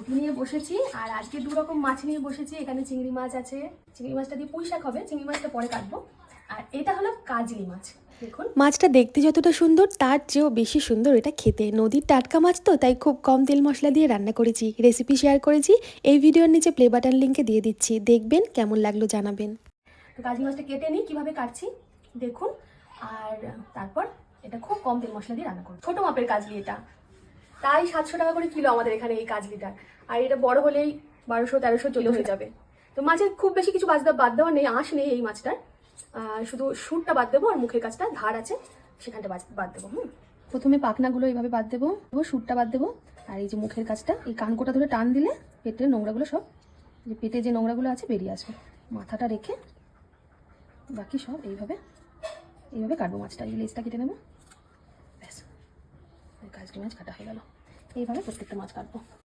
বেটু নিয়ে বসেছি আর আজকে দু রকম মাছ নিয়ে বসেছি। এখানে চিংড়ি মাছ আছে, চিংড়ি মাছটা দিয়ে পুঁই শাক হবে, চিংড়ি মাছটা পরে কাটবো। আর এটা হলো কাজলি মাছ। দেখুন মাছটা দেখতে যতটা সুন্দর তার চেয়েও বেশি সুন্দর এটা খেতে। নদীর টাটকা মাছ তো, তাই খুব কম তেল মশলা দিয়ে রান্না করেছি। রেসিপি শেয়ার করেছি, এই ভিডিওর নিচে প্লে বাটন লিঙ্কে দিয়ে দিচ্ছি, দেখবেন কেমন লাগলো জানাবেন। তো কাজলি মাছটা কেটে নিই কীভাবে কাটছি দেখুন। আর তারপর এটা খুব কম তেল মশলা দিয়ে রান্না করবো। ছোটো মাপের কাজলি এটা, তাই 700 টাকা করে কিলো আমাদের এখানে এই কাজলিটা। আর এটা বড় হলেই 1200-1300 চলে হয়ে যাবে। তো মাছের খুব বেশি কিছু বাদ দেওয়া নেই, আঁশ নেই এই মাছটার। শুধু সুরটা বাদ দেবো আর মুখের কাছটা ধার আছে সেখানটা বাদ দেবো। প্রথমে পাখনাগুলো এইভাবে বাদ দেবো, সুরটা বাদ দেবো। আর এই যে মুখের কাছটা, এই কানকোটা ধরে টান দিলে পেটের নোংরাগুলো সব, যে পেটে যে নোংরাগুলো আছে বেরিয়ে আসবে। মাথাটা রেখে বাকি সব এইভাবে কাটবো মাছটা। এই লেজটা কেটে নেবো, ব্যাস কাজলি মাছ কাটা হয়ে গেল। এইভাবে প্রত্যেকটা মাছ কাটবো।